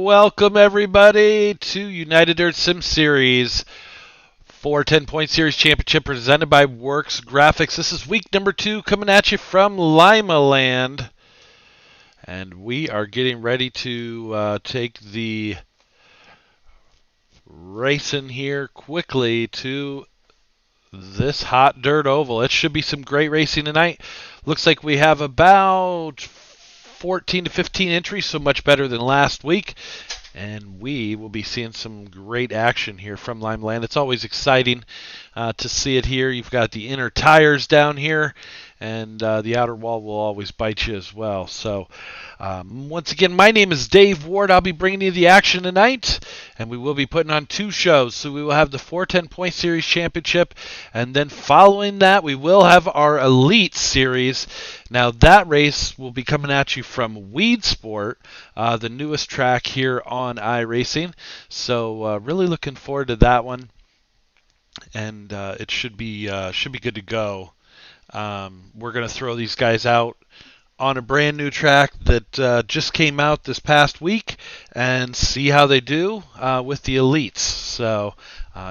Welcome everybody to United Dirt Sim Series 410-point series championship presented by WorxGrafx. This is week number 2 coming at you from Limaland. And we are getting ready to take the racing here quickly to this hot dirt oval. It should be some great racing tonight. Looks like we have about 14 to 15 entries, so much better than last week. And we will be seeing some great action here from Limaland. It's always exciting to see it here. You've got the inner tires down here, and the outer wall will always bite you as well. So, once again, my name is Dave Ward. I'll be bringing you the action tonight, and we will be putting on 2 shows. So we will have the 410-point series championship, and then following that, we will have our Elite series. Now, that race will be coming at you from Weed Sport, the newest track here on iRacing. So, really looking forward to that one, and it should be good to go. We're going to throw these guys out on a brand new track that just came out this past week and see how they do with the Elites. So,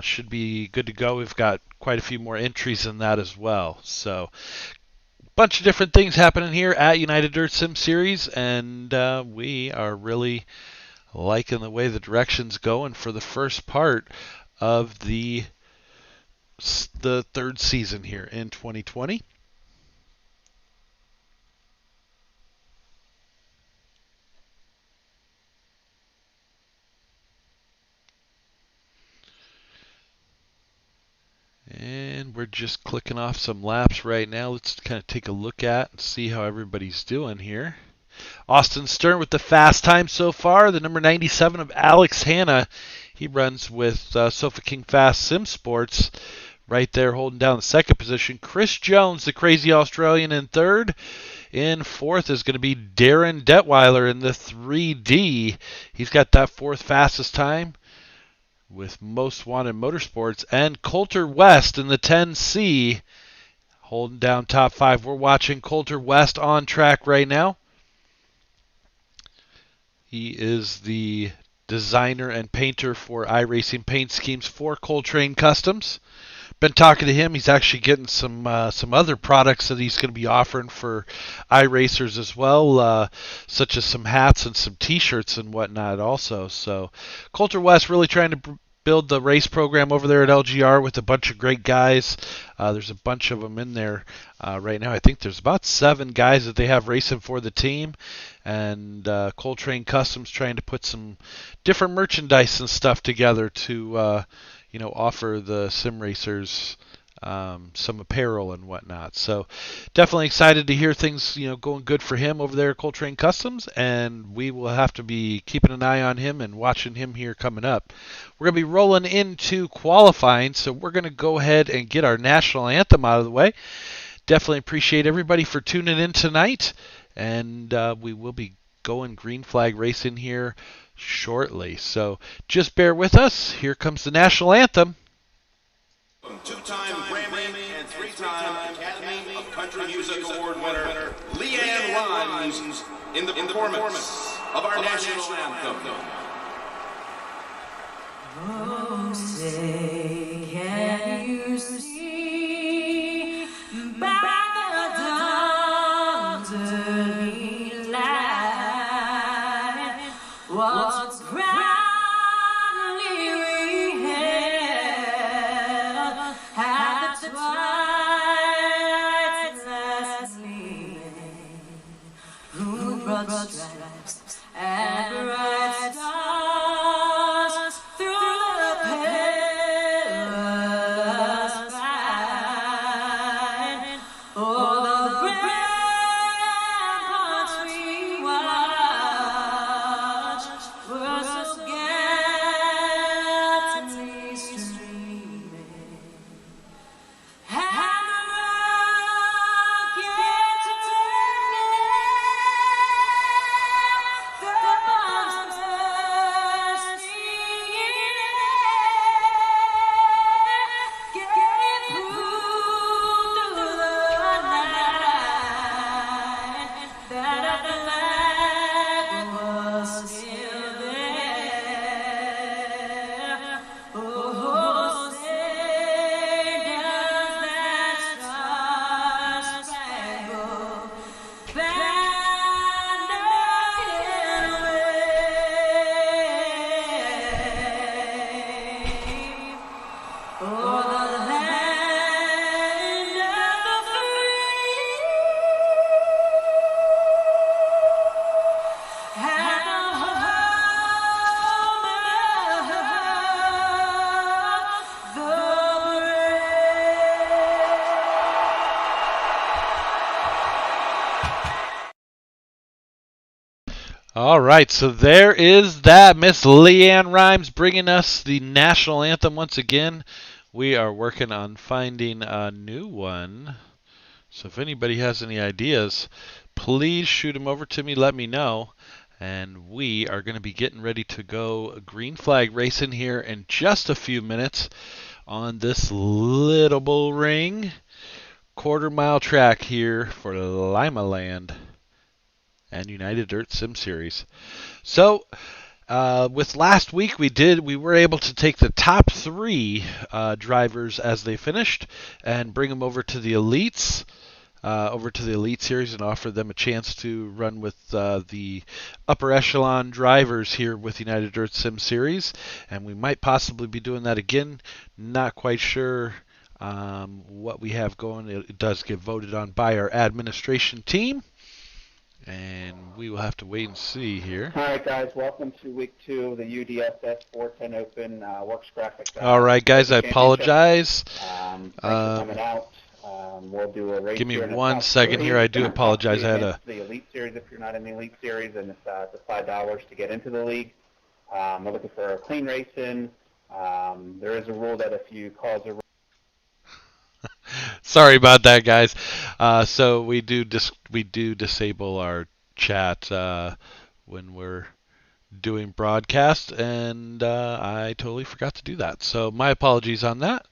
should be good to go. We've got quite a few more entries in that as well. So, bunch of different things happening here at United Dirt Sim Series, and we are really liking the way the direction's going for the first part of the third season here in 2020. And we're just clicking off some laps right now. Let's kind of take a look at and see how everybody's doing here. Austin Stern with the fast time so far. The number 97 of Alex Hanna. He runs with Sofa King Fast Sim Sports right there holding down the second position. Chris Jones, the crazy Australian, in third. In fourth is going to be Darren Detweiler in the 3D. He's got that fourth fastest time with Most Wanted Motorsports, and Coulter West in the 10C holding down top 5. We're watching Coulter West on track right now. He is the designer and painter for iRacing paint schemes for Coltrane Customs. Been talking to him. He's actually getting some other products that he's going to be offering for iRacers as well, such as some hats and some T-shirts and whatnot also. So Coulter West really trying to build the race program over there at LGR with a bunch of great guys. There's a bunch of them in there right now. I think there's about 7 guys that they have racing for the team. And Coltrane Customs trying to put some different merchandise and stuff together to offer the sim racers some apparel and whatnot. So definitely excited to hear things going good for him over there at Coltrane Customs, and we will have to be keeping an eye on him and watching him here coming up. We're going to be rolling into qualifying, so we're going to go ahead and get our national anthem out of the way. Definitely appreciate everybody for tuning in tonight, and we will be going green flag racing here shortly. So just bear with us. Here comes the national anthem. 2-time Grammy and 3-time Academy of Country Music Award winner Limaland in the performance of our national anthem. Oh, say, can you see by the dawn's early light what's proudly we hailed at the twilight's last gleaming, who brought stripes and bright stars through the perilous fight. Oh, the ramparts we watched were so gallantly streaming, and the rockets ringing All right, so there is that. Miss Leanne Rhymes bringing us the national anthem once again. We are working on finding a new one. So if anybody has any ideas, please shoot them over to me. Let me know. And we are going to be getting ready to go green flag racing here in just a few minutes on this little bull ring quarter-mile track here for Limaland and United Dirt Sim Series. So, with last week, we were able to take the top three drivers as they finished and bring them over to the elites. Over to the Elite Series and offer them a chance to run with the upper echelon drivers here with United Dirt Sim Series. And we might possibly be doing that again. Not quite sure what we have going. It does get voted on by our administration team. And we will have to wait and see here. All right, guys, welcome to week 2 of the UDSS 410 Open WorxGrafx. All right, guys, I apologize. Thanks for coming out. We'll do a race. Give me here in the 1 top second three. here. I do apologize. I had a the Elite Series if you're not in the Elite Series, and it's $5 to get into the league. We're looking for a clean racing. There is a rule that if you cause a Sorry about that, guys. So we do disable our chat when we're doing broadcast, and I totally forgot to do that. So my apologies on that.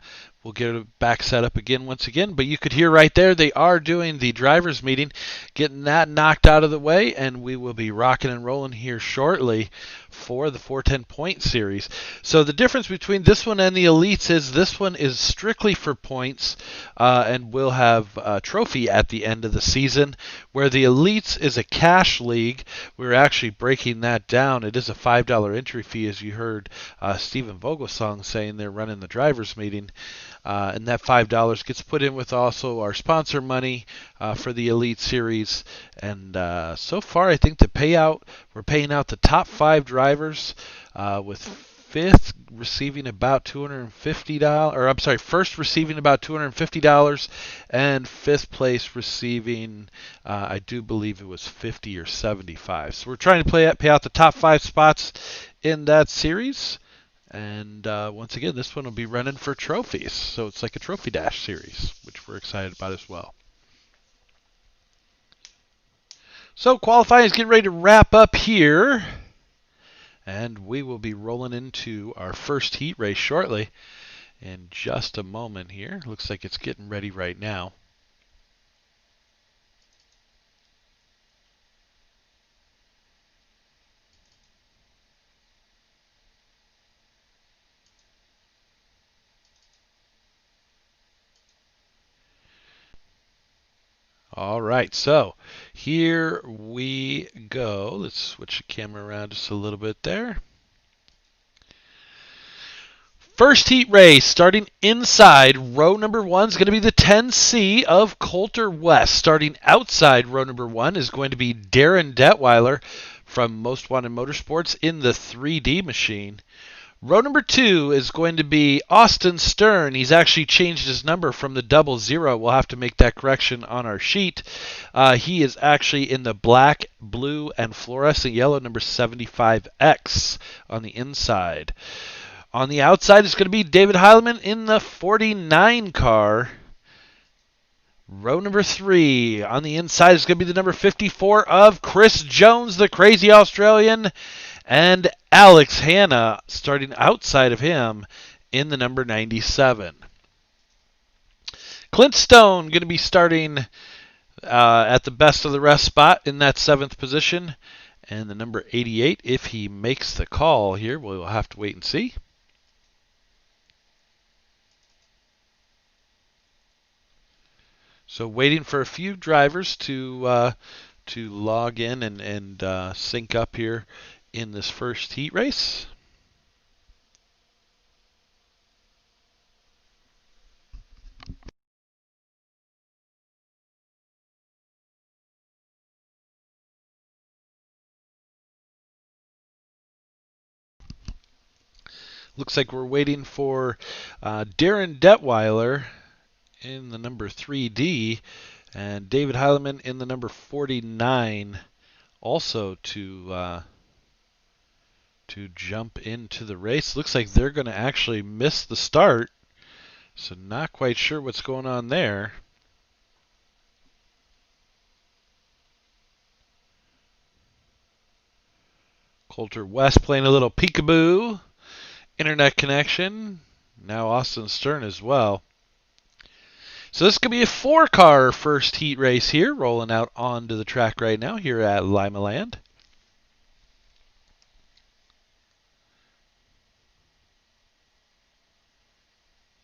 We'll get it back set up again once again. But you could hear right there they are doing the drivers meeting, getting that knocked out of the way, and we will be rocking and rolling here shortly for the 410 point series. So the difference between this one and the elites is this one is strictly for points and will have a trophy at the end of the season, where the elites is a cash league. We're actually breaking that down. It is a $5 entry fee, as you heard Stephen Vogelsong saying they're running the drivers meeting. And that $5 gets put in with also our sponsor money for the Elite Series. And so far, I think we're paying out the top 5 drivers with fifth receiving about $250, or I'm sorry, first receiving about $250, and fifth place receiving, I do believe it was 50 or 75. So we're trying to pay out the top 5 spots in that series. And once again, this one will be running for trophies. So it's like a Trophy Dash series, which we're excited about as well. So qualifying is getting ready to wrap up here. And we will be rolling into our first heat race shortly in just a moment here. Looks like it's getting ready right now. All right, so here we go. Let's switch the camera around just a little bit there. First heat race starting inside row number 1 is going to be the 10C of Coulter West. Starting outside row number 1 is going to be Darren Detweiler from Most Wanted Motorsports in the 3D machine. Row number 2 is going to be Austin Stern. He's actually changed his number from the 00. We'll have to make that correction on our sheet. He is actually in the black, blue, and fluorescent yellow number 75X on the inside. On the outside is going to be David Heileman in the 49 car. Row number 3 on the inside is going to be the number 54 of Chris Jones, the crazy Australian. And Alex Hanna starting outside of him in the number 97. Clint Stone going to be starting at the best of the rest spot in that 7th position. And the number 88, if he makes the call here, we'll have to wait and see. So waiting for a few drivers to log in and sync up here in this first heat race. Looks like we're waiting for Darren Detweiler in the number 3D and David Heileman in the number 49 also to jump into the race. Looks like they're going to actually miss the start, so not quite sure what's going on there. Coulter West playing a little peekaboo. Internet connection. Now Austin Stern as well. So this could be a 4-car first heat race here, rolling out onto the track right now here at Limaland.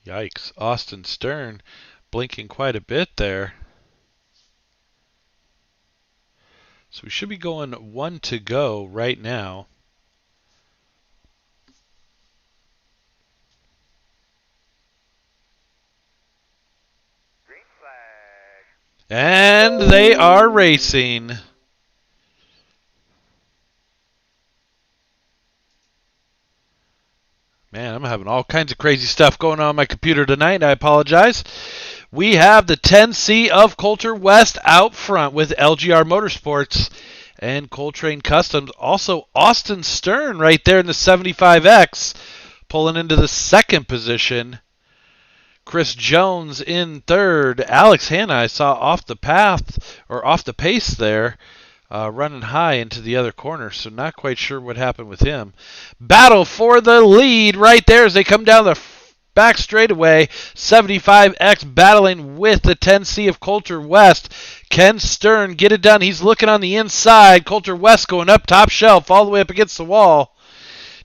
Yikes, Austin Stern blinking quite a bit there. So we should be going 1 to go right now. Green flag. And they are racing. Man, I'm having all kinds of crazy stuff going on my computer tonight. I apologize. We have the 10C of Coulter West out front with LGR Motorsports and Coltrane Customs. Also, Austin Stern right there in the 75X pulling into the second position. Chris Jones in third. Alex Hanna I saw off the path or off the pace there. Running high into the other corner, so not quite sure what happened with him. Battle for the lead right there as they come down the back straightaway. 75X battling with the 10C of Coulter West. Ken Stern get it done. He's looking on the inside. Coulter West going up top shelf all the way up against the wall.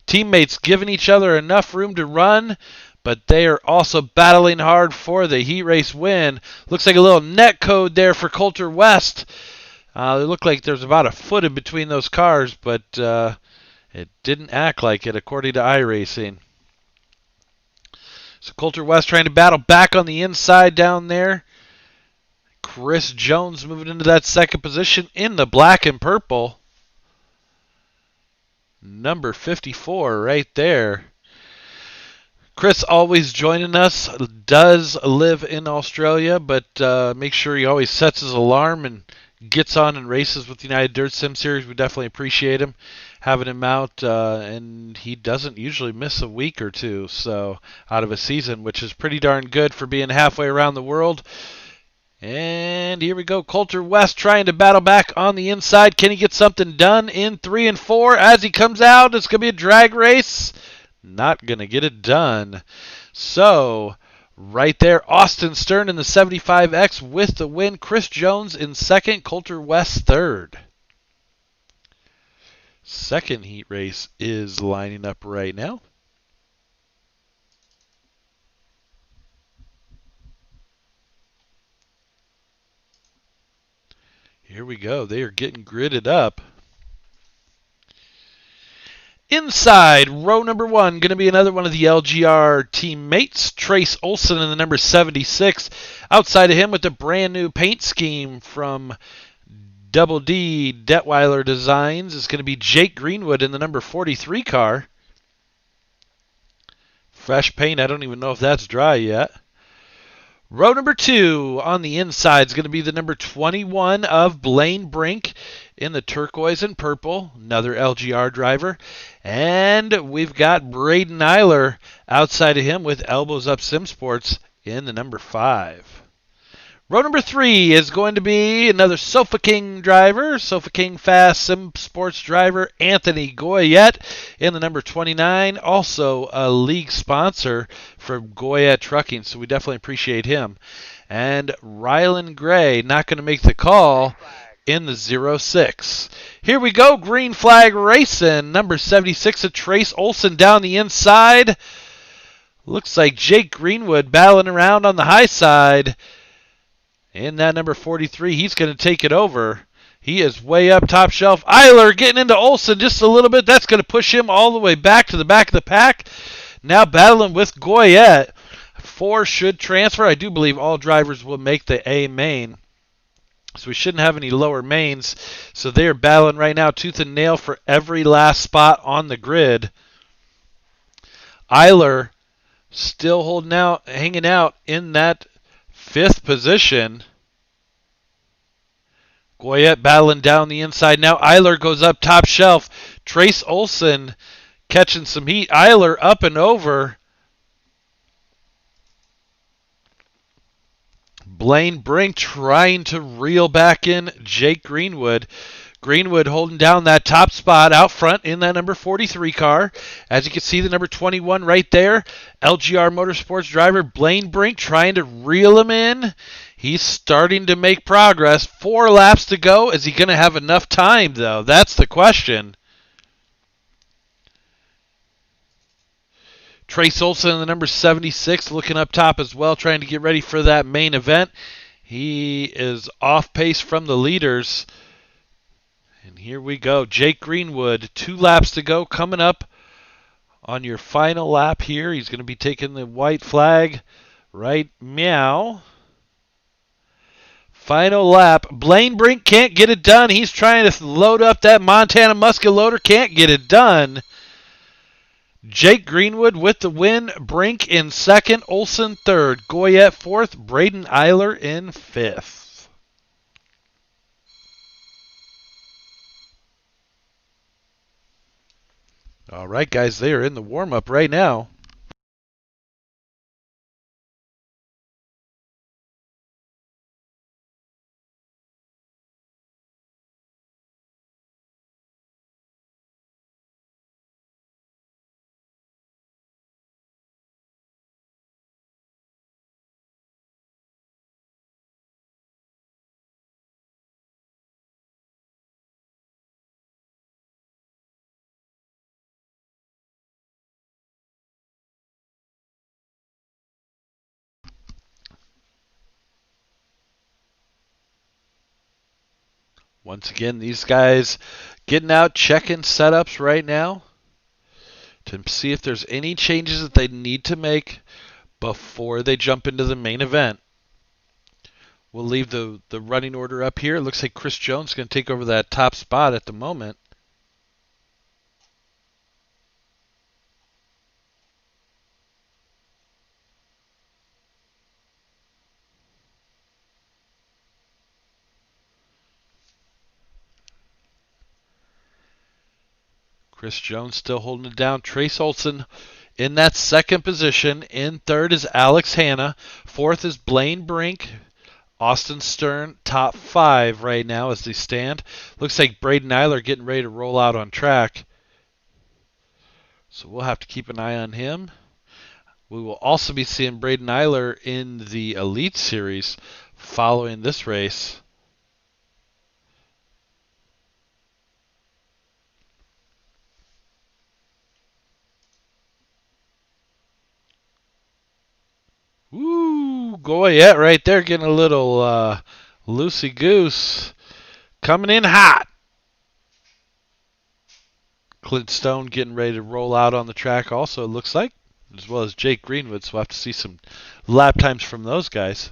Teammates giving each other enough room to run, but they are also battling hard for the heat race win. Looks like a little net code there for Coulter West. It looked like there's about a foot in between those cars, but it didn't act like it, according to iRacing. So Coulter West trying to battle back on the inside down there. Chris Jones moving into that second position in the black and purple. Number 54 right there. Chris always joining us, does live in Australia, but make sure he always sets his alarm and gets on and races with the United Dirt Sim Series. We definitely appreciate him having him out, and he doesn't usually miss a week or two so out of a season, which is pretty darn good for being halfway around the world. And here we go. Coulter West trying to battle back on the inside. Can he get something done in 3 and 4? As he comes out, it's going to be a drag race. Not going to get it done. So right there, Austin Stern in the 75X with the win. Chris Jones in second, Coulter West third. Second heat race is lining up right now. Here we go. They are getting gridded up. Inside, row number 1, going to be another one of the LGR teammates, Trace Olson in the number 76. Outside of him with a brand new paint scheme from Double D Detweiler Designs is going to be Jake Greenwood in the number 43 car. Fresh paint, I don't even know if that's dry yet. Row number 2 on the inside is going to be the number 21 of Blaine Brink in the turquoise and purple, another LGR driver. And we've got Braden Eiler outside of him with Elbows Up Sim Sports in the number 5. Row number 3 is going to be another Sofa King driver, Sofa King Fast Sim Sports driver, Anthony Goyette in the number 29, also a league sponsor for Goyette Trucking, so we definitely appreciate him. And Rylan Gray, not going to make the call, in the 06. Here we go, green flag racing, number 76 of Trace Olson down the inside. Looks like Jake Greenwood battling around on the high side. In that number 43, he's going to take it over. He is way up top shelf. Eiler getting into Olson just a little bit. That's going to push him all the way back to the back of the pack. Now battling with Goyette. 4 should transfer. I do believe all drivers will make the A main. So we shouldn't have any lower mains. So they are battling right now tooth and nail for every last spot on the grid. Eiler still holding out, hanging out in that 5th position. Goyette battling down the inside now. Eiler goes up top shelf. Trace Olson catching some heat. Eiler up and over. Blaine Brink trying to reel back in Jake Greenwood. Greenwood holding down that top spot out front in that number 43 car. As you can see, the number 21 right there. LGR Motorsports driver Blaine Brink trying to reel him in. He's starting to make progress. 4 laps to go. Is he going to have enough time, though? That's the question. Trace Olson, the number 76, looking up top as well, trying to get ready for that main event. He is off pace from the leaders. And here we go. Jake Greenwood, 2 laps to go, coming up on your final lap here. He's going to be taking the white flag right meow. Final lap. Blaine Brink can't get it done. He's trying to load up that Montana musket loader. Can't get it done. Jake Greenwood with the win. Brink in second. Olson third. Goyette fourth. Braden Eiler in fifth. All right, guys, they are in the warm-up right now. Once again, these guys getting out, checking setups right now to see if there's any changes that they need to make before they jump into the main event. We'll leave the running order up here. It looks like Chris Jones is going to take over that top spot at the moment. Chris Jones still holding it down. Trace Olson in that second position. In third is Alex Hanna. Fourth is Blaine Brink. Austin Stern, top 5 right now as they stand. Looks like Braden Eiler getting ready to roll out on track. So we'll have to keep an eye on him. We will also be seeing Braden Eiler in the Elite Series following this race. Woo! Goyette right there getting a little loosey-goose. Coming in hot. Clint Stone getting ready to roll out on the track also, it looks like, as well as Jake Greenwood. So we'll have to see some lap times from those guys.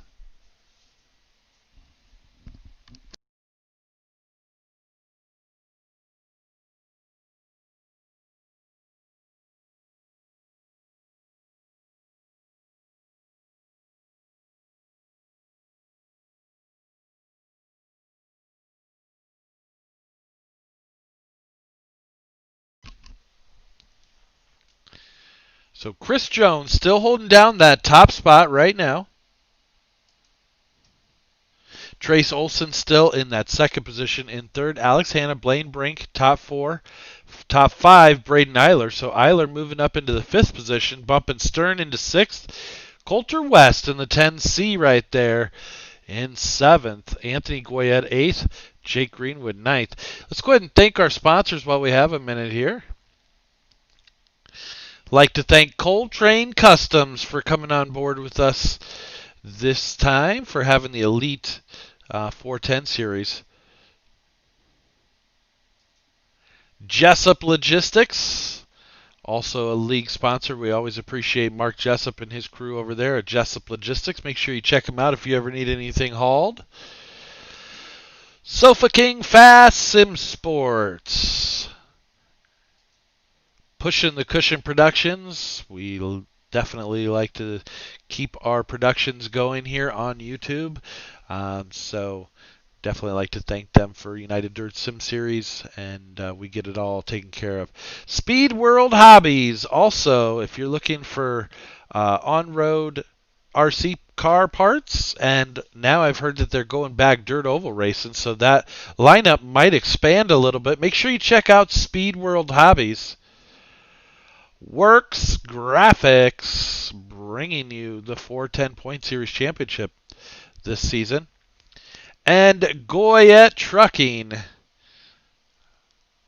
So Chris Jones still holding down that top spot right now. Trace Olson still in that second position. In third, Alex Hanna, Blaine Brink, top 4. Top 5, Braden Eiler. So Eiler moving up into the 5th position, bumping Stern into 6th. Coulter West in the 10C right there in 7th. Anthony Goyette 8th. Jake Greenwood 9th. Let's go ahead and thank our sponsors while we have a minute here. Like to thank Coltrane Customs for coming on board with us this time, for having the Elite 410 series. Jessup Logistics, also a league sponsor. We always appreciate Mark Jessup and his crew over there at Jessup Logistics. Make sure you check them out if you ever need anything hauled. Sofa King Fast Sim Sports. Pushing the Cushion Productions. We definitely like to keep our productions going here on YouTube. So Definitely like to thank them for United Dirt Sim Series, and we get it all taken care of. Speed World Hobbies. Also, if you're looking for on-road RC car parts, and now I've heard that they're going back dirt oval racing, so that lineup might expand a little bit. Make sure you check out Speed World Hobbies. WorxGrafx bringing you the 410 Point Series Championship this season. And Goyette Trucking.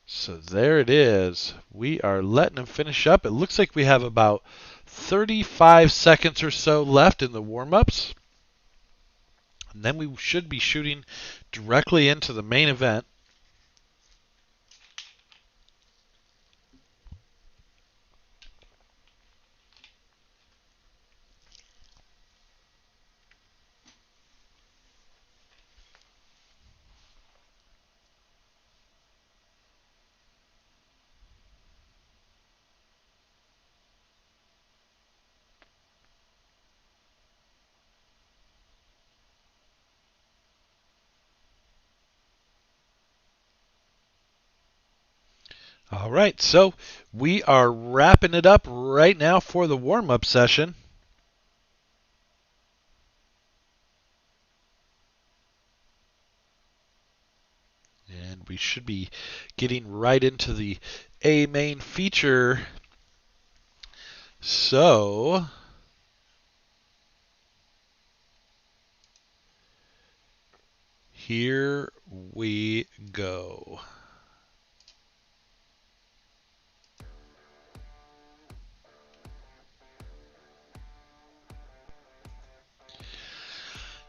So there it is. We are letting them finish up. It looks like we have about 35 seconds or so left in the warm-ups. And then we should be shooting directly into the main event. All right, so we are wrapping it up right now for the warm-up session. And we should be getting right into the A main feature. So here we go.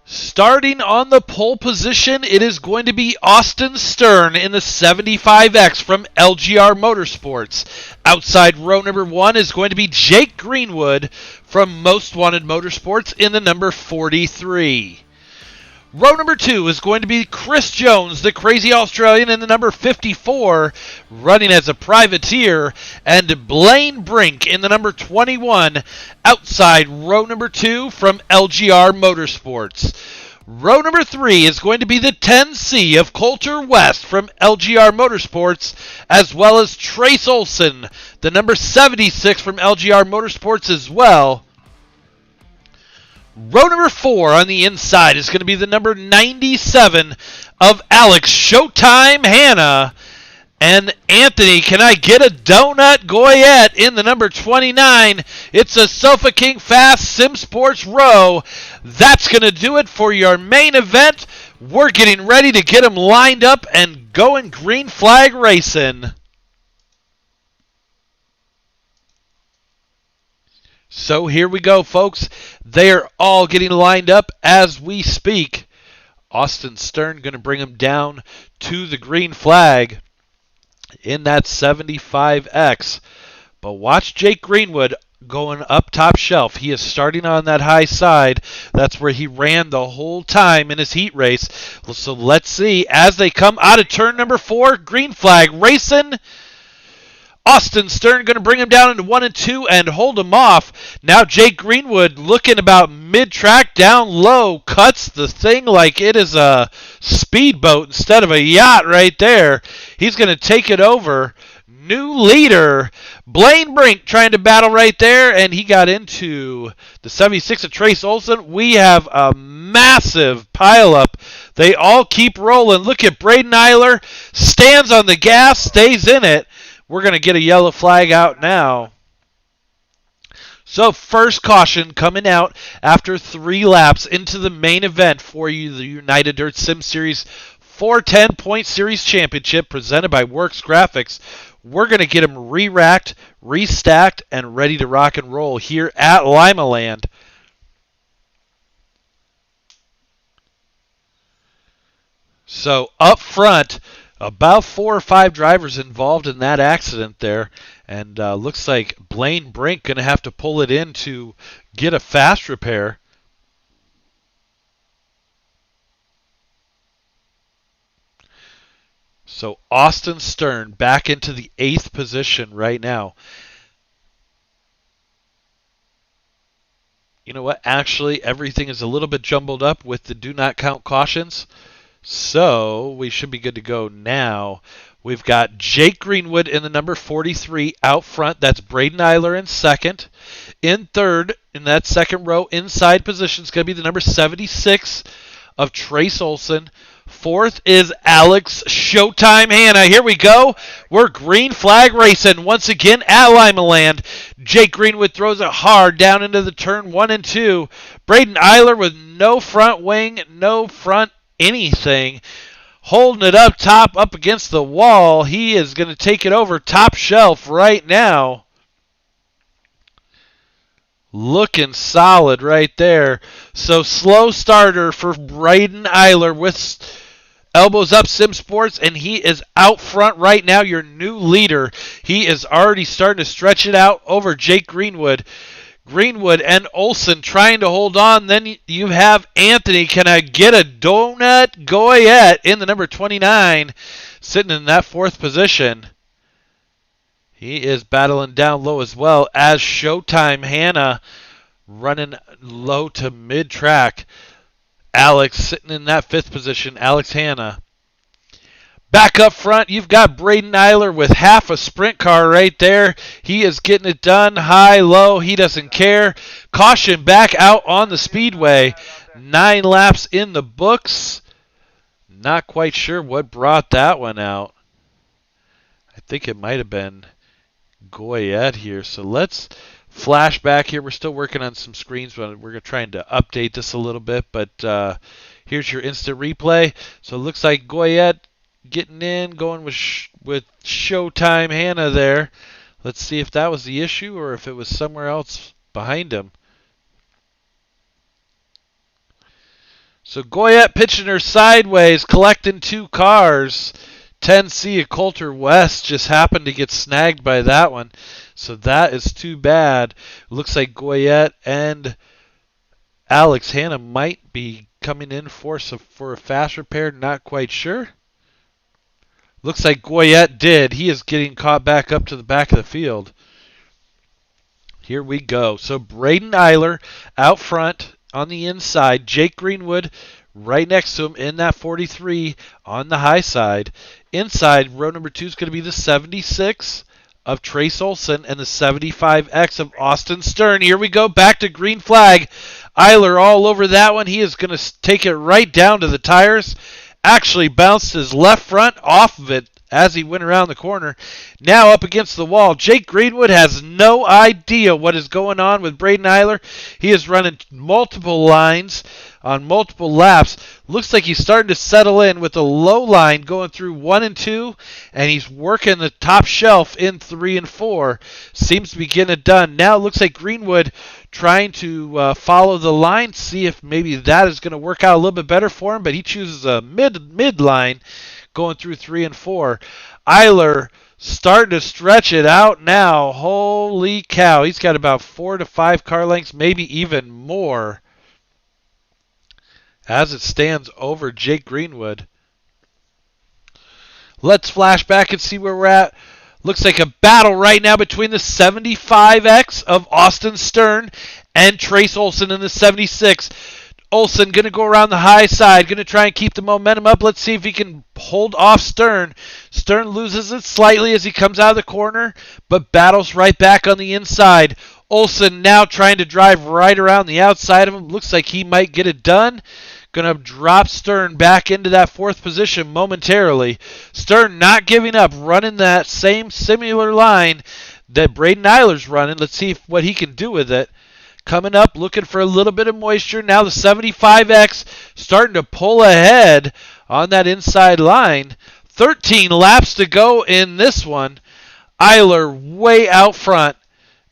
Starting on the pole position, it is going to be Austin Stern in the 75X from LGR Motorsports. Outside row number 1 is going to be Jake Greenwood from Most Wanted Motorsports in the number 43. Row number 2 is going to be Chris Jones, the crazy Australian, in the number 54, running as a privateer, and Blaine Brink in the number 21, outside row number 2 from LGR Motorsports. Row number 3 is going to be the 10C of Coulter West from LGR Motorsports, as well as Trace Olson, the number 76 from LGR Motorsports as well. Row number 4 on the inside is going to be the number 97 of Alex Showtime Hanna. And Anthony, can I get a donut Goyette in the number 29? It's a Sofa King Fast Sim Sports row. That's going to do it for your main event. We're getting ready to get them lined up and going green flag racing. So here we go, folks. They are all getting lined up as we speak. Austin Stern going to bring them down to the green flag in that 75X. But watch Jake Greenwood going up top shelf. He is starting on that high side. That's where he ran the whole time in his heat race. So let's see. As they come out of turn number 4, green flag racing. Austin Stern going to bring him down into 1 and 2 and hold him off. Now Jake Greenwood looking about mid-track down low. Cuts the thing like it is a speedboat instead of a yacht right there. He's going to take it over. New leader, Blaine Brink, trying to battle right there, and he got into the 76 of Trace Olson. We have a massive pileup. They all keep rolling. Look at Braden Eiler. Stands on the gas, stays in it. We're going to get a yellow flag out now. So first caution coming out after 3 laps into the main event for you, the United Dirt Sim Series 410 Point Series Championship presented by WorxGrafx. We're going to get them re-racked, restacked, and ready to rock and roll here at Limaland. So up front, about 4 or 5 drivers involved in that accident there, and looks like Blaine Brink going to have to pull it in to get a fast repair. So Austin Stern back into the 8th position right now. You know what? Actually, everything is a little bit jumbled up with the do not count cautions. So we should be good to go now. We've got Jake Greenwood in the number 43 out front. That's Braden Eiler in second. In third, in that second row, inside position is going to be the number 76 of Trace Olson. Fourth is Alex Showtime Hanna. Here we go. We're green flag racing once again at Limaland. Jake Greenwood throws it hard down into the turn 1 and 2. Braden Eiler with no front wing, no front anything. Holding it up top, up against the wall. He is going to take it over top shelf right now. Looking solid right there. So slow starter for Braden Eiler with elbows up Sim Sports, and he is out front right now, your new leader. He is already starting to stretch it out over Jake Greenwood. Greenwood and Olson trying to hold on. Then you have Anthony. Can I get a donut? Goyette in the number 29, sitting in that fourth position. He is battling down low as well as Showtime Hanna running low to mid-track. Alex sitting in that fifth position, Alex Hanna. Back up front, you've got Braden Eiler with half a sprint car right there. He is getting it done high, low. He doesn't care. Caution back out on the speedway. 9 laps in the books. Not quite sure what brought that one out. I think it might have been Goyette here. So let's flash back here. We're still working on some screens, but we're trying to update this a little bit. But here's your instant replay. So it looks like Goyette getting in, going with Showtime Hanna there. Let's see if that was the issue or if it was somewhere else behind him. So Goyette pitching her sideways, collecting 2 cars. 10C of Coulter West just happened to get snagged by that one. So that is too bad. Looks like Goyette and Alex Hanna might be coming in for a fast repair. Not quite sure. Looks like Goyette did. He is getting caught back up to the back of the field. Here we go. So Braden Eiler out front on the inside. Jake Greenwood right next to him in that 43 on the high side. Inside, row number 2 is going to be the 76 of Trace Olson and the 75X of Austin Stern. Here we go. Back to green flag. Eiler all over that one. He is going to take it right down to the tires. Actually bounced his left front off of it as he went around the corner. Now up against the wall. Jake Greenwood has no idea what is going on with Braden Eiler. He is running multiple lines on multiple laps. Looks like he's starting to settle in with a low line going through 1 and 2, and he's working the top shelf in 3 and 4. Seems to be getting it done. Now it looks like Greenwood trying to follow the line, see if maybe that is going to work out a little bit better for him, but he chooses a mid line going through 3 and 4. Eiler starting to stretch it out now. Holy cow. He's got about 4 to 5 car lengths, maybe even more, as it stands over Jake Greenwood. Let's flash back and see where we're at. Looks like a battle right now between the 75X of Austin Stern and Trace Olson in the 76. Olson going to go around the high side, going to try and keep the momentum up. Let's see if he can hold off Stern. Stern loses it slightly as he comes out of the corner, but battles right back on the inside. Olson now trying to drive right around the outside of him. Looks like he might get it done. Going to drop Stern back into that 4th position momentarily. Stern not giving up, running that same similar line that Braden Eiler's running. Let's see what he can do with it. Coming up, looking for a little bit of moisture. Now the 75X starting to pull ahead on that inside line. 13 laps to go in this one. Eiler way out front.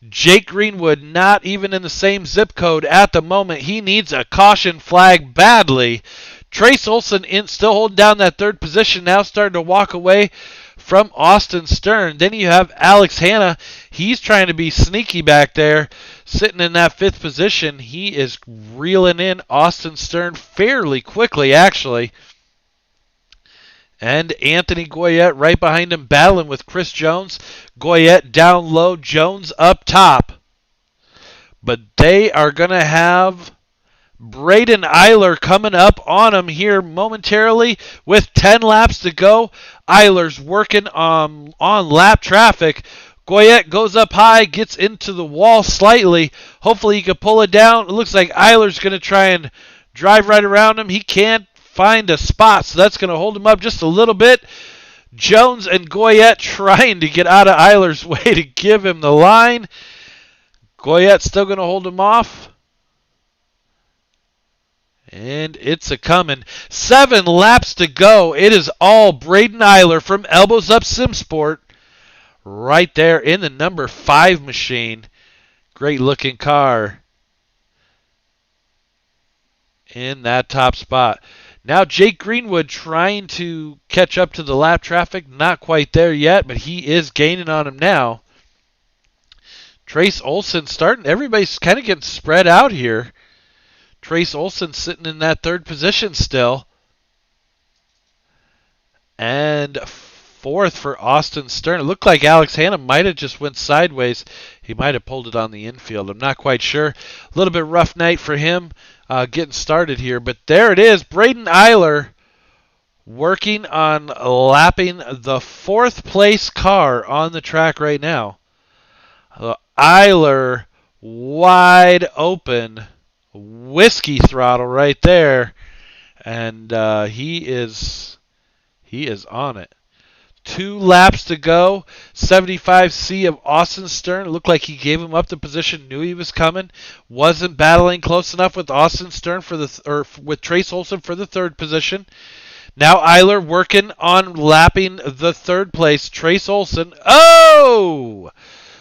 Jake Greenwood not even in the same zip code at the moment. He needs a caution flag badly. Trace Olson still holding down that 3rd position, now starting to walk away from Austin Stern. Then you have Alex Hanna. He's trying to be sneaky back there, sitting in that 5th position. He is reeling in Austin Stern fairly quickly, actually. And Anthony Goyette right behind him, battling with Chris Jones. Goyette down low, Jones up top. But they are going to have Braden Eiler coming up on him here momentarily with 10 laps to go. Eiler's working on lap traffic. Goyette goes up high, gets into the wall slightly. Hopefully he can pull it down. It looks like Eiler's going to try and drive right around him. He can't find a spot, so that's going to hold him up just a little bit. Jones and Goyette trying to get out of Eiler's way to give him the line. Goyette's still going to hold him off. And it's a coming. 7 laps to go. It is all Braden Eiler from Elbows Up SimSport right there in the number 5 machine. Great looking car in that top spot. Now Jake Greenwood trying to catch up to the lap traffic. Not quite there yet, but he is gaining on him now. Trace Olson starting. Everybody's kind of getting spread out here. Trace Olson sitting in that 3rd position still. And 4th for Austin Stern. It looked like Alex Hanna might have just went sideways. He might have pulled it on the infield. I'm not quite sure. A little bit rough night for him getting started here. But there it is. Braden Eiler working on lapping the 4th place car on the track right now. Eiler wide open. Whiskey throttle right there. And he is on it. 2 laps to go. 75C of Austin Stern. It looked like he gave him up the position, knew he was coming. Wasn't battling close enough with Austin Stern with Trace Olson for the 3rd position. Now Eiler working on lapping the 3rd place. Trace Olson. Oh!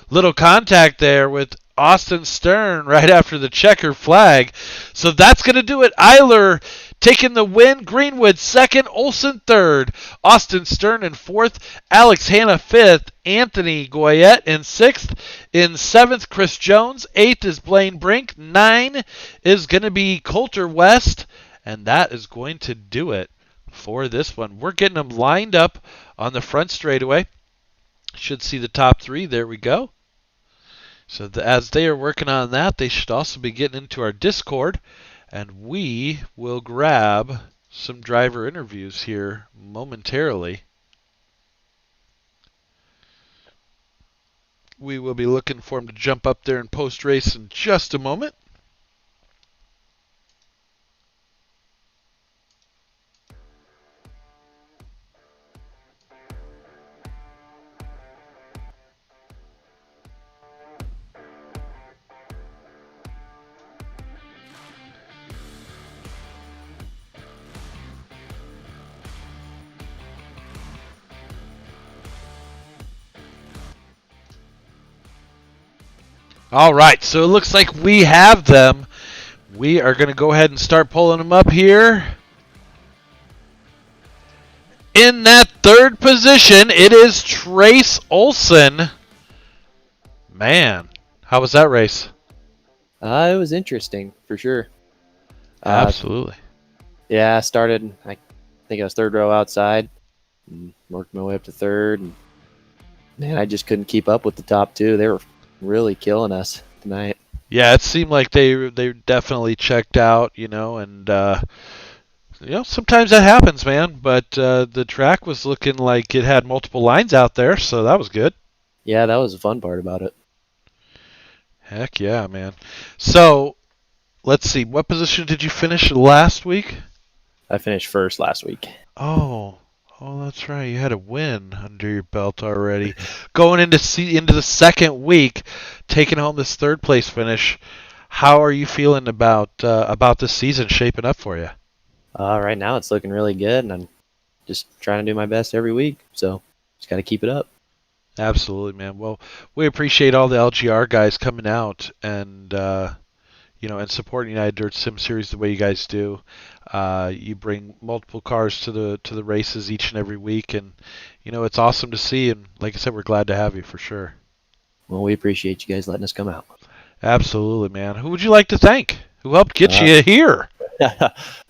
Little contact there with Austin Stern right after the checker flag. So that's going to do it. Eiler taking the win. Greenwood 2nd, Olson 3rd, Austin Stern in 4th, Alex Hanna 5th, Anthony Goyette in 6th. In 7th, Chris Jones. 8th is Blaine Brink. 9 is going to be Coulter West. And that is going to do it for this one. We're getting them lined up on the front straightaway. Should see the top 3. There we go. So as they are working on that, they should also be getting into our Discord, and we will grab some driver interviews here momentarily. We will be looking for them to jump up there and post-race in just a moment. All right, so it looks like we have them. We are going to go ahead and start pulling them up here. In that 3rd position, it is Trace Olson. Man, how was that race? It was interesting, for sure. Absolutely. Yeah, I started, I think I was 3rd row outside, and worked my way up to 3rd. And, man, I just couldn't keep up with the top 2. They were really killing us tonight. Yeah, it seemed like they definitely checked out, and sometimes that happens, man. But the track was looking like it had multiple lines out there, so that was good. Yeah, that was the fun part about it. Heck yeah, man. So, let's see. What position did you finish last week? I finished 1st last week. Oh, that's right. You had a win under your belt already. Going into the 2nd week, taking home this 3rd place finish. How are you feeling about this season shaping up for you? Right now it's looking really good, and I'm just trying to do my best every week. So just got to keep it up. Absolutely, man. Well, we appreciate all the LGR guys coming out and and supporting United Dirt Sim Series the way you guys do. You bring multiple cars to the races each and every week, and it's awesome to see. And like I said, we're glad to have you for sure. Well, we appreciate you guys letting us come out. Absolutely, man. Who would you like to thank? Who helped get you here?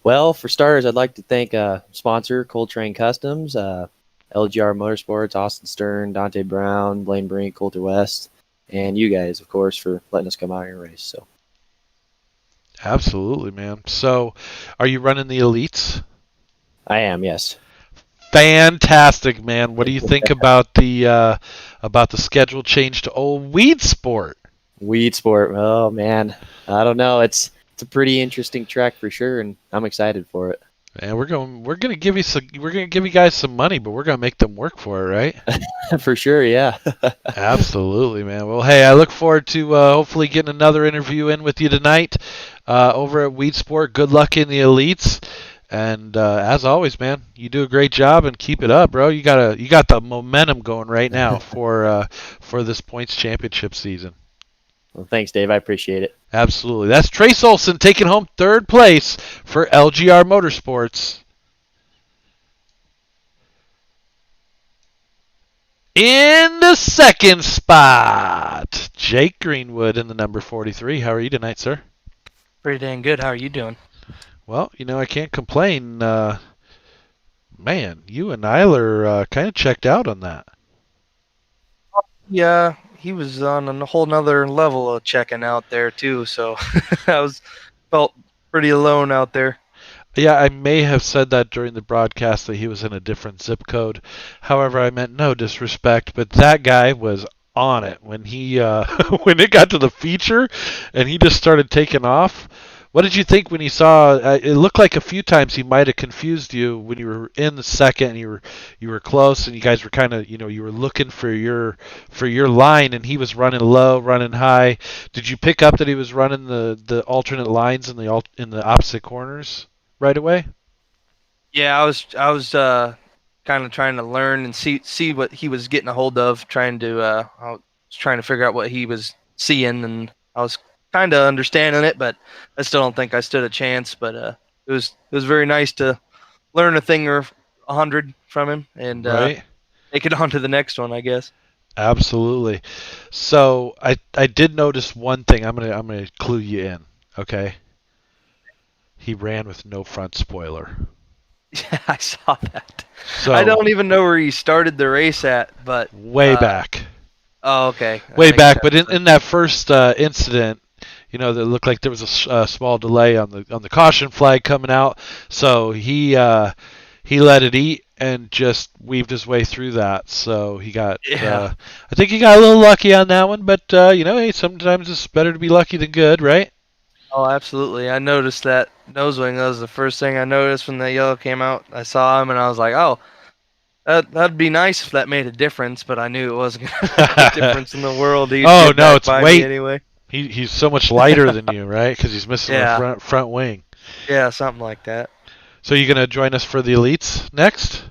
Well, for starters, I'd like to thank sponsor Coltrane Customs, LGR Motorsports, Austin Stern, Dante Brown, Blaine Brink, Coulter West, and you guys, of course, for letting us come out here and race. So. Absolutely, man. So, are you running the elites? I am, yes. Fantastic, man. What do you think about the schedule change to old weed sport? Weed sport. Oh man, I don't know. It's a pretty interesting track for sure, and I'm excited for it. And we're gonna give you some we're gonna give you guys some money, but we're gonna make them work for it, right? For sure, yeah. Absolutely, man. Well, hey, I look forward to hopefully getting another interview in with you tonight over at Weed Sport. Good luck in the elites, and as always, man, you do a great job and keep it up, bro. You got the momentum going right now for this points championship season. Well, thanks, Dave. I appreciate it. Absolutely. That's Trace Olson taking home third place for LGR Motorsports. In the second spot, Jake Greenwood in the number 43. How are you tonight, sir? Pretty dang good. How are you doing? Well, I can't complain. Man, you and Nyler kind of checked out on that. Yeah, he was on a whole nother level of checking out there too. So felt pretty alone out there. Yeah, I may have said that during the broadcast that he was in a different zip code. However, I meant no disrespect, but that guy was on it when he when it got to the feature and he just started taking off. What did you think when you saw? It looked like a few times he might have confused you when you were in the second and you were close and you guys were kind of you were looking for your line and he was running low, running high. Did you pick up that he was running the alternate lines in the opposite corners right away? Yeah, I was kind of trying to learn and see what he was getting a hold of, I was trying to figure out what he was seeing, and I was kind of understanding it, but I still don't think I stood a chance. But it was very nice to learn a thing or 100 from him and Right. take it on to the next one, I guess. Absolutely. So I did notice one thing. I'm gonna clue you in. Okay. He ran with no front spoiler. Yeah, I saw that. So I don't even know where he started the race at, but way back. oh, okay, that Way makes back, but sense. in that first incident, that looked like there was a small delay on the caution flag coming out. So he let it eat and just weaved his way through that. So he got Yeah. I think he got a little lucky on that one, but hey, sometimes it's better to be lucky than good, right? Oh, absolutely. I noticed that nose wing. That was the first thing I noticed when that yellow came out. I saw him and I was like, oh, that'd be nice if that made a difference, but I knew it wasn't going to make a difference in the world. He'd Oh get no, back it's by me weight. anyway. He's so much lighter than you, right? Because he's missing Yeah. the front wing. Yeah, something like that. So you gonna join us for the elites next?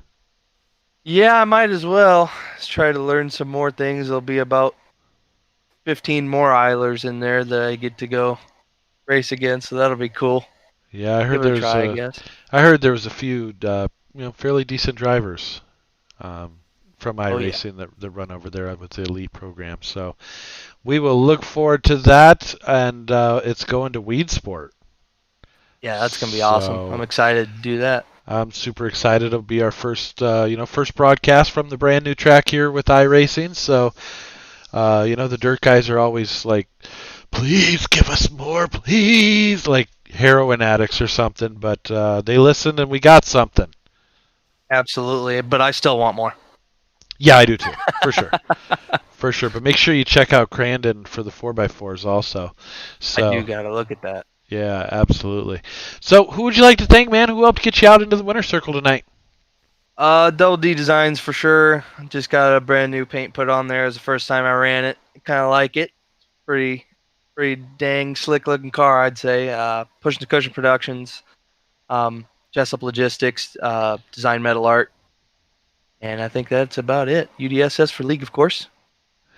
Yeah, I might as well. Let's try to learn some more things. There'll be about 15 more Eilers in there that I get to go race against, so that'll be cool. Yeah, I heard Give it a there's try, I guess. I heard there was a few fairly decent drivers from Oh, yeah. iRacing that run over there with the elite program. So we will look forward to that, and it's going to Weed Sport. Yeah, that's going to be awesome. So- I'm excited to do that. I'm super excited. It'll be our first broadcast from the brand new track here with iRacing. So, the dirt guys are always like, please give us more, please, like heroin addicts or something. But they listened and we got something. Absolutely, but I still want more. Yeah, I do too, for sure. For sure. But make sure you check out Crandon for the 4x4s also. So, I do got to look at that. yeah, absolutely. So, who would you like to thank, man? Who helped get you out into the winner's circle tonight? Double D Designs for sure. Just got a brand new paint put on there. It was the first time I ran it. Kind of like it. Pretty dang slick looking car, I'd say. Pushing the Cushion Productions, Jessup Logistics, Design Metal Art, and I think that's about it. UDSS for League, of course.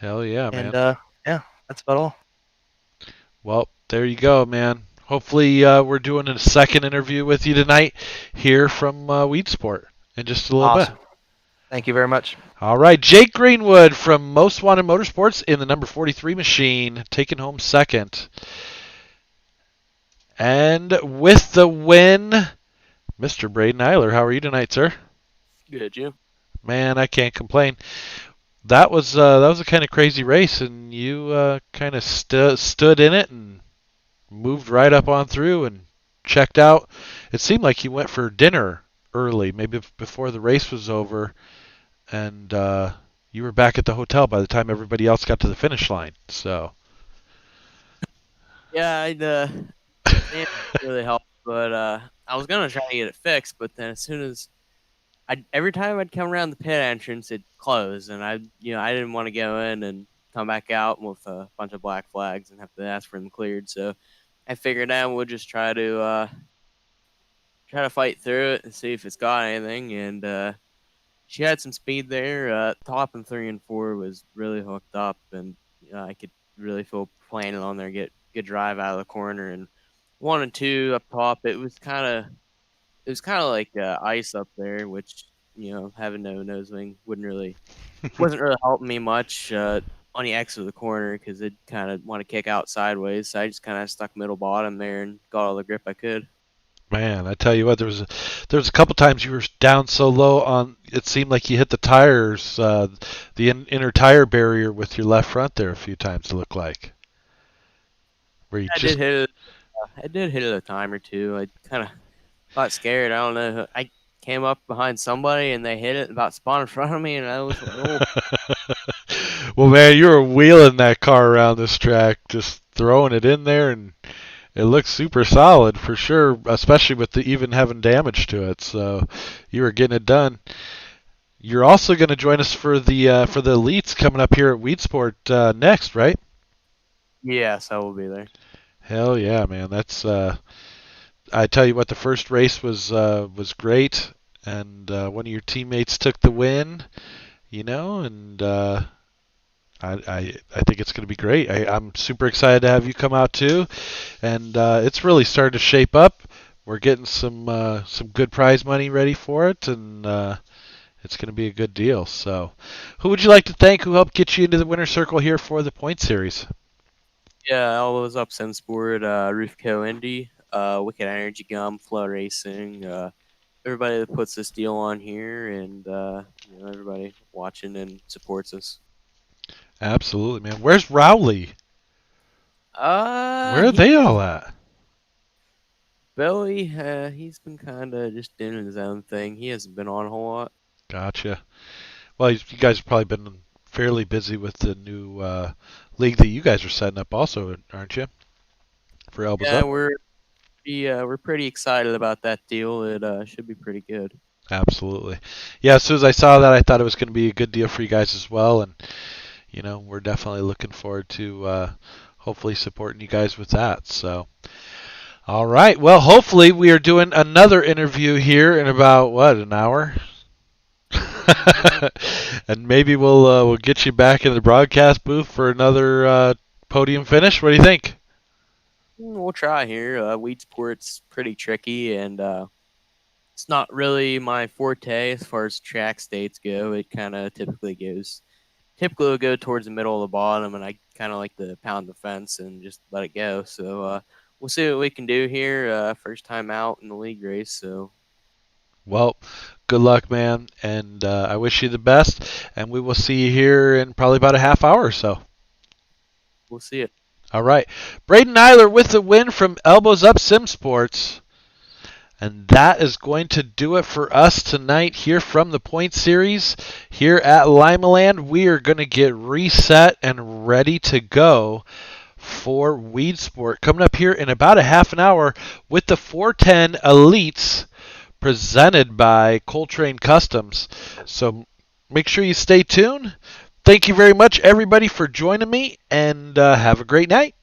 Hell yeah, man. And yeah, that's about all. Well, there you go, man. Hopefully, we're doing a second interview with you tonight here from Weed Sport in just a little Awesome. bit. Thank you very much. All right, Jake Greenwood from Most Wanted Motorsports in the number 43 machine, taking home second. And with the win, Mr. Braden Eiler. How are you tonight, sir? Good, you? Man, I can't complain. That was a kind of crazy race, and you kind of stood in it and moved right up on through and checked out. It seemed like he went for dinner early, maybe before the race was over, and you were back at the hotel by the time everybody else got to the finish line. So Yeah, it really helped, but I was gonna try to get it fixed, but then as soon as every time I'd come around the pit entrance, it closed, and I didn't want to go in and come back out with a bunch of black flags and have to ask for them cleared. So I figured out we'll just try to fight through it and see if it's got anything. And she had some speed there. Top and 3 and 4 was really hooked up, and I could really feel planning on there, get good drive out of the corner. And 1 and 2 up top, it was kind of like ice up there, which having no nose wing wasn't really helping me much on the exit of the corner because it kind of want to kick out sideways. So I just kind of stuck middle bottom there and got all the grip I could. man, I tell you what, there was a couple times you were down so low on. It seemed like you hit the tires, the inner tire barrier with your left front there a few times. It looked like where you I just did hit it. I did hit it a time or two. I kind of got scared. I don't know. I came up behind somebody and they hit it about spawn in front of me, and I was like, oh. Well, man, you were wheeling that car around this track, just throwing it in there, and it looks super solid for sure, especially with the even having damage to it. So you were getting it done. You're also going to join us for the elites coming up here at Weedsport next, right? Yes, I will be there. Hell yeah, man! That's I tell you what, the first race was great, and one of your teammates took the win, and I think it's going to be great. I'm super excited to have you come out too, and it's really started to shape up. We're getting some good prize money ready for it, and it's going to be a good deal. So, who would you like to thank who helped get you into the winner's circle here for the point series? Yeah, all those up Sport, Roofco Indy, Wicked Energy Gum, Flow Racing, everybody that puts this deal on here, and everybody watching and supports us. Absolutely, man. Where's Rowley? Where are they all at? Billy, he's been kind of just doing his own thing. He hasn't been on a whole lot. Gotcha. Well, you guys have probably been fairly busy with the new league that you guys are setting up, also, aren't you? For Elbows Yeah, Up. we're pretty excited about that deal. It should be pretty good. Absolutely. Yeah, as soon as I saw that, I thought it was going to be a good deal for you guys as well, and we're definitely looking forward to hopefully supporting you guys with that. So, all right. Well, hopefully we are doing another interview here in about an hour, and maybe we'll get you back in the broadcast booth for another podium finish. What do you think? We'll try here. Weedsport's pretty tricky, and it's not really my forte as far as track states go. It kind of typically will go towards the middle of the bottom, and I kind of like to pound the fence and just let it go. So we'll see what we can do here. First time out in the league race, so. Well, good luck, man, and I wish you the best, and we will see you here in probably about a half hour or so. We'll see it. All right. Braden Eiler with the win from Elbows Up Sim Sports. And that is going to do it for us tonight here from the Point Series. Here at Limaland, we are going to get reset and ready to go for Weed Sport. Coming up here in about a half an hour with the 410 Elites presented by Coltrane Customs. So make sure you stay tuned. Thank you very much, everybody, for joining me, and have a great night.